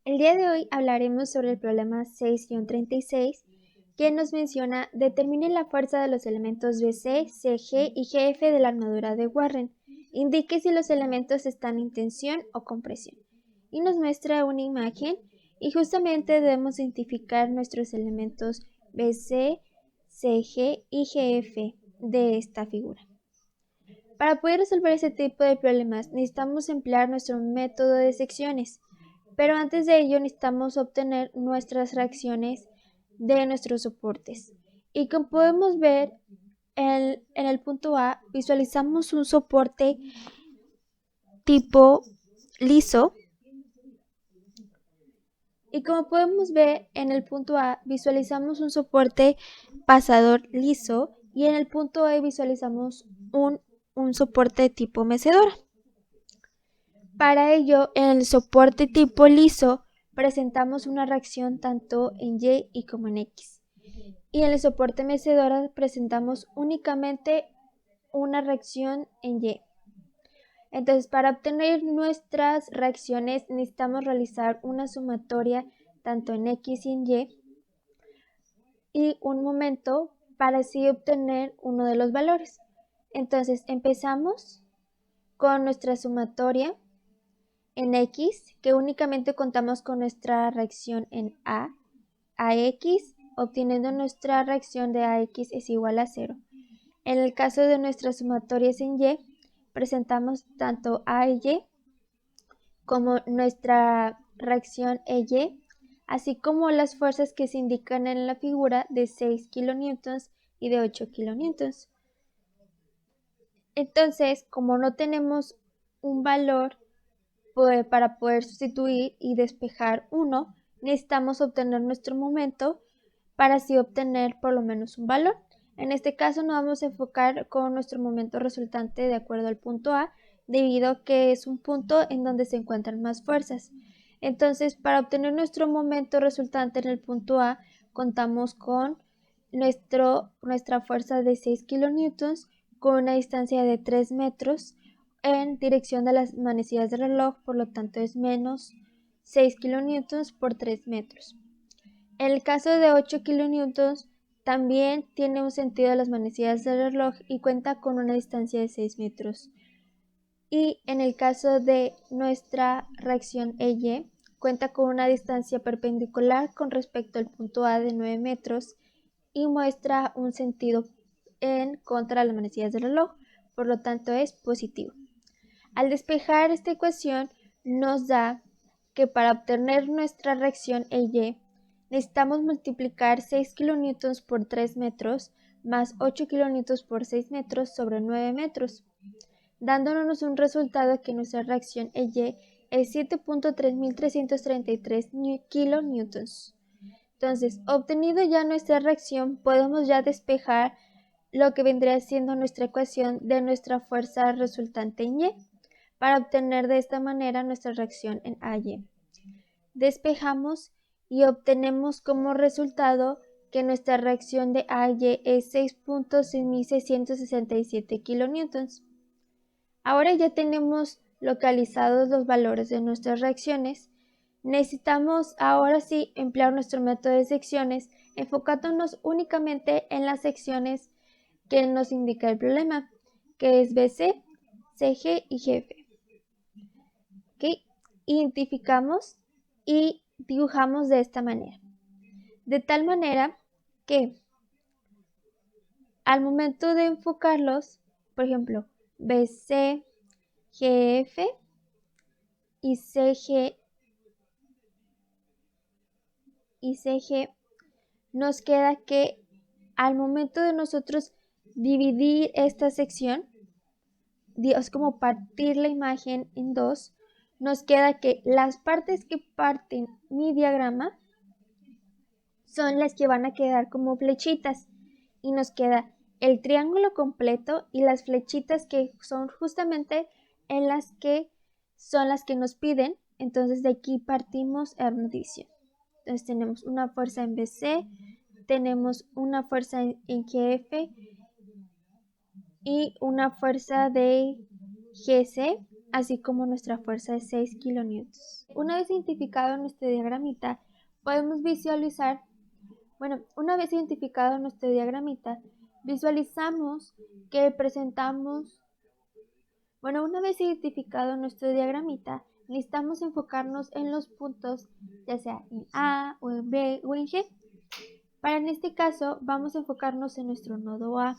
El día de hoy hablaremos sobre el problema 6-36 que nos menciona determine la fuerza de los elementos BC, CG y GF de la armadura de Warren. Indique si los elementos están en tensión o compresión. Y nos muestra una imagen y justamente debemos identificar nuestros elementos BC, CG y GF de esta figura. Para poder resolver este tipo de problemas necesitamos emplear nuestro método de secciones. Pero antes de ello necesitamos obtener nuestras reacciones de nuestros soportes. Y como podemos ver en el punto A, visualizamos un soporte tipo liso. Y como podemos ver en el punto A, visualizamos un soporte pasador liso. Y en el punto E visualizamos un soporte tipo mecedora. Para ello, en el soporte tipo liso presentamos una reacción tanto en Y y como en X. Y en el soporte mecedora presentamos únicamente una reacción en Y. Entonces, para obtener nuestras reacciones necesitamos realizar una sumatoria tanto en X y en Y un momento para así obtener uno de los valores. Entonces, empezamos con nuestra sumatoria en X, que únicamente contamos con nuestra reacción en AX, obteniendo nuestra reacción de AX es igual a 0. En el caso de nuestras sumatorias en Y, presentamos tanto A y Y como nuestra reacción EY, así como las fuerzas que se indican en la figura de 6 kilonewtons y de 8 kilonewtons. Entonces, como no tenemos un valor para poder sustituir y despejar 1, necesitamos obtener nuestro momento para así obtener por lo menos un valor. En este caso nos vamos a enfocar con nuestro momento resultante de acuerdo al punto A, debido a que es un punto en donde se encuentran más fuerzas. Entonces, para obtener nuestro momento resultante en el punto A, contamos con nuestra fuerza de 6 kilonewtons con una distancia de 3 metros en dirección de las manecillas del reloj, por lo tanto es menos 6 kilonewtons por 3 metros. En el caso de 8 kilonewtons también tiene un sentido de las manecillas del reloj y cuenta con una distancia de 6 metros. Y en el caso de nuestra reacción EY, cuenta con una distancia perpendicular con respecto al punto A de 9 metros y muestra un sentido en contra de las manecillas del reloj, por lo tanto es positivo. Al despejar esta ecuación nos da que para obtener nuestra reacción EY necesitamos multiplicar 6 kilonewtons por 3 metros más 8 kilonewtons por 6 metros sobre 9 metros, dándonos un resultado que nuestra reacción EY es 7.3333 kilonewtons. Entonces, obtenido ya nuestra reacción, podemos ya despejar lo que vendría siendo nuestra ecuación de nuestra fuerza resultante en Y, para obtener de esta manera nuestra reacción en AY. Despejamos y obtenemos como resultado que nuestra reacción de AY es 6.6667 kilonewtons. Ahora ya tenemos localizados los valores de nuestras reacciones. Necesitamos ahora sí emplear nuestro método de secciones, enfocándonos únicamente en las secciones que nos indica el problema, que es BC, CG y GF. ¿Okay? Identificamos y dibujamos de esta manera. De tal manera que al momento de enfocarlos, por ejemplo, BC, GF y CG nos queda que al momento de nosotros dividir esta sección, es como partir la imagen en dos, nos queda que las partes que parten mi diagrama son las que van a quedar como flechitas y nos queda el triángulo completo y las flechitas que son justamente en las que son las que nos piden. Entonces de aquí partimos el división. Entonces tenemos una fuerza en BC, tenemos una fuerza en GF y una fuerza de GC así como nuestra fuerza de 6 kilonewtons. Una vez identificado nuestro diagramita, podemos visualizar, visualizamos que presentamos, una vez identificado nuestro diagramita, necesitamos enfocarnos en los puntos, ya sea en A o en B o en G. En este caso, vamos a enfocarnos en nuestro nodo A.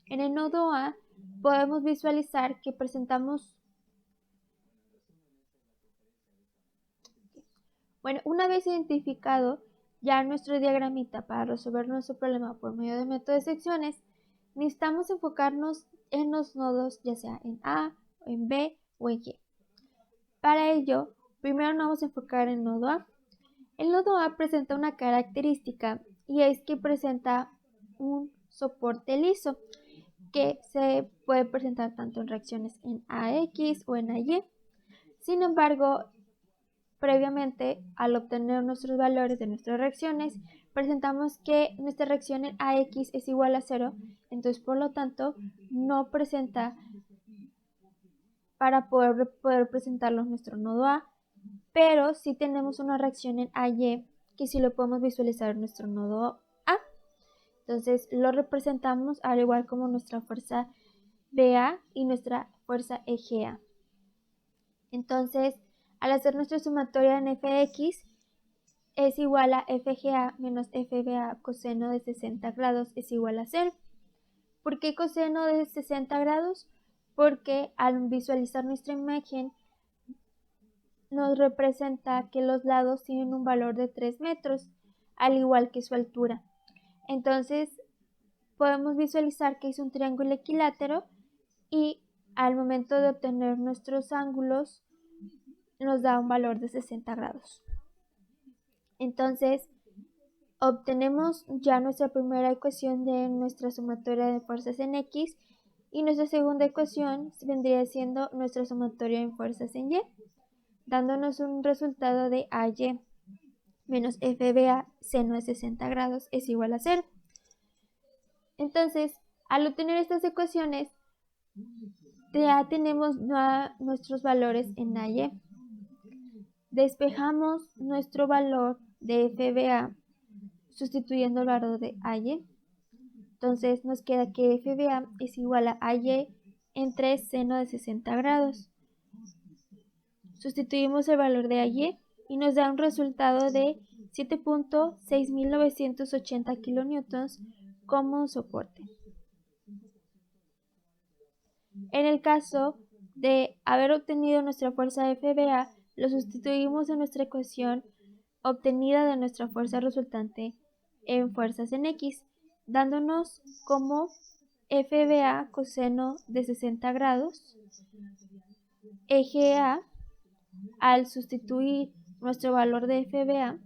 En el nodo A podemos visualizar que presentamos, una vez identificado ya nuestro diagramita para resolver nuestro problema por medio de método de secciones, necesitamos enfocarnos en los nodos, ya sea en A, en B o en G. Para ello, primero nos vamos a enfocar en el nodo A. El nodo A presenta una característica y es que presenta un soporte liso que se puede presentar tanto en reacciones en AX o en AY. Sin embargo, previamente, al obtener nuestros valores de nuestras reacciones, presentamos que nuestra reacción en AX es igual a 0, entonces por lo tanto no presenta para poder presentarlo en nuestro nodo A, pero sí tenemos una reacción en AY que sí lo podemos visualizar en nuestro nodo A. Entonces lo representamos al igual como nuestra fuerza BA y nuestra fuerza EGA. Entonces, al hacer nuestra sumatoria en Fx es igual a FGA menos FBA coseno de 60 grados es igual a 0. ¿Por qué coseno de 60 grados? Porque al visualizar nuestra imagen nos representa que los lados tienen un valor de 3 metros, al igual que su altura. Entonces, podemos visualizar que es un triángulo equilátero y al momento de obtener nuestros ángulos nos da un valor de 60 grados. Entonces, obtenemos ya nuestra primera ecuación de nuestra sumatoria de fuerzas en X y nuestra segunda ecuación vendría siendo nuestra sumatoria en fuerzas en Y, dándonos un resultado de AY menos FBA seno de 60 grados es igual a 0. Entonces, al obtener estas ecuaciones, ya tenemos nuestros valores en AY. Despejamos nuestro valor de FBA sustituyendo el valor de AY. Entonces nos queda que FBA es igual a AY entre seno de 60 grados. Sustituimos el valor de AY y nos da un resultado de 7.6980 kilonewtons como soporte. En el caso de haber obtenido nuestra fuerza de FBA, lo sustituimos en nuestra ecuación obtenida de nuestra fuerza resultante en fuerzas en X, dándonos como FBA coseno de 60 grados, EGA, al sustituir nuestro valor de FBA,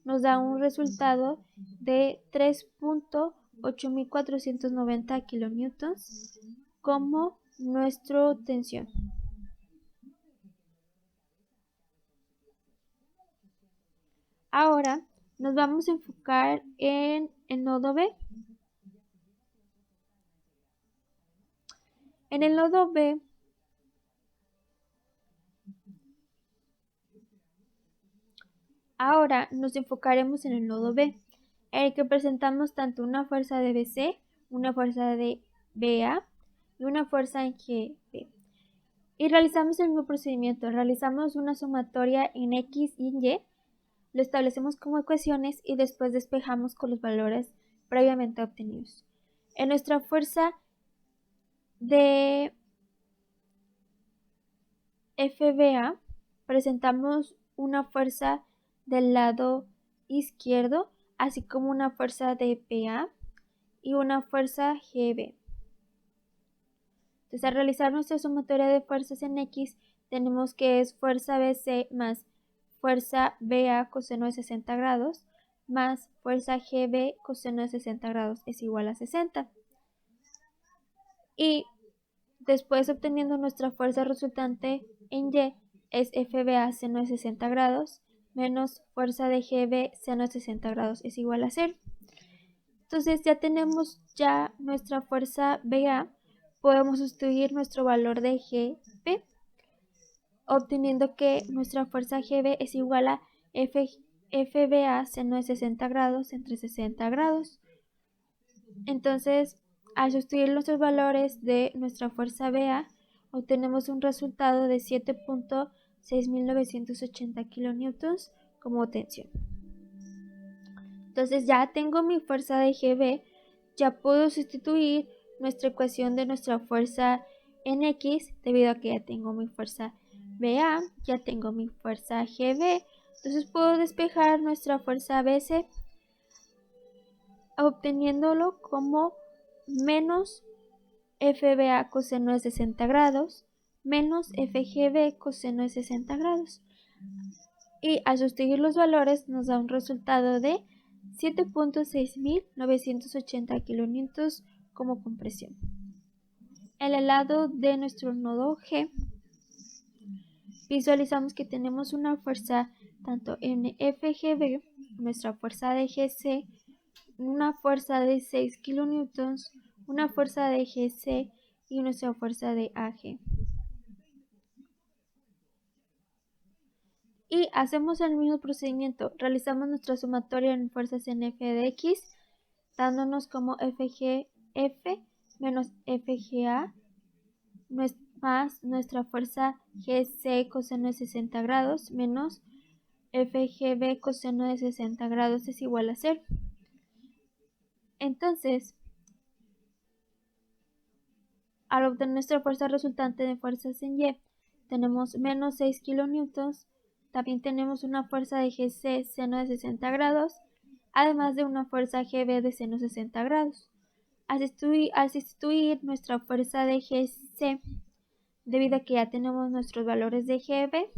nos da un resultado de 3.8490 kilonewtons como nuestra tensión. Ahora nos vamos a enfocar en el nodo B. En el nodo B ahora nos enfocaremos en el nodo B, en el que presentamos tanto una fuerza de BC, una fuerza de BA y una fuerza en GB. Y realizamos el mismo procedimiento, realizamos una sumatoria en X y en Y, lo establecemos como ecuaciones y después despejamos con los valores previamente obtenidos. En nuestra fuerza de FBA presentamos una fuerza del lado izquierdo, así como una fuerza de PA y una fuerza GB. Entonces, al realizar nuestra sumatoria de fuerzas en X, tenemos que es fuerza BC más fuerza BA coseno de 60 grados más fuerza GB coseno de 60 grados es igual a 60. Y después, obteniendo nuestra fuerza resultante en Y, es FBA seno de 60 grados menos fuerza de GB seno de 60 grados es igual a 0. Entonces ya tenemos nuestra fuerza BA, podemos sustituir nuestro valor de GB obteniendo que nuestra fuerza GB es igual a FBA seno de 60 grados entre 60 grados. Entonces, al sustituir nuestros valores de nuestra fuerza BA, obtenemos un resultado de 7.6980 kilonewtons como tensión. Entonces ya tengo mi fuerza de GB, ya puedo sustituir nuestra ecuación de nuestra fuerza en X, debido a que ya tengo mi fuerza BA, ya tengo mi fuerza GB. Entonces puedo despejar nuestra fuerza BC, obteniéndolo como menos FBA coseno de 60 grados menos FGB coseno de 60 grados. Y al sustituir los valores nos da un resultado de 7.6980 kilonewtons como compresión. En el lado de nuestro nodo G, visualizamos que tenemos una fuerza tanto en FGB, nuestra fuerza de GC, una fuerza de 6 kilonewtons, una fuerza de GC y nuestra fuerza de AG. Y hacemos el mismo procedimiento, realizamos nuestra sumatoria en fuerzas en F de X, dándonos como FGF menos FGA más nuestra fuerza GC coseno de 60 grados menos FGB coseno de 60 grados es igual a 0. Entonces, al obtener nuestra fuerza resultante de fuerzas en Y, tenemos menos 6 kilonewtons. También tenemos una fuerza de GC seno de 60 grados, además de una fuerza GB de seno de 60 grados. Al sustituir nuestra fuerza de GC, debido a que ya tenemos nuestros valores de GB,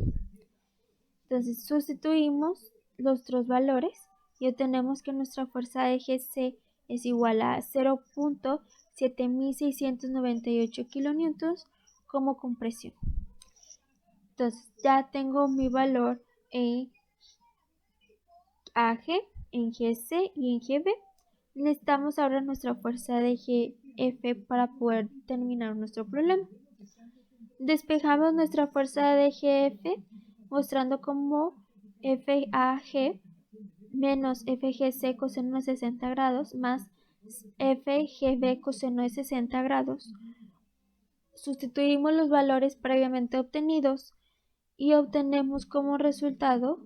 entonces sustituimos los otros valores y obtenemos que nuestra fuerza de GC es igual a 0.7698 kilonewtons como compresión. Entonces ya tengo mi valor en AG, en GC y en GB. Necesitamos ahora nuestra fuerza de GF para poder terminar nuestro problema. Despejamos nuestra fuerza de GF mostrando como FAG menos FGC coseno de 60 grados más FGB coseno de 60 grados. Sustituimos los valores previamente obtenidos y obtenemos como resultado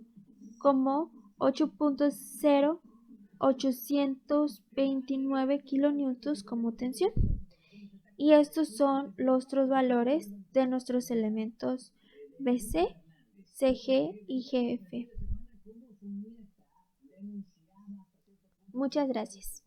como 8.0829 kilonewtons como tensión. Y estos son los otros valores de nuestros elementos BC, CG y GF. Muchas gracias.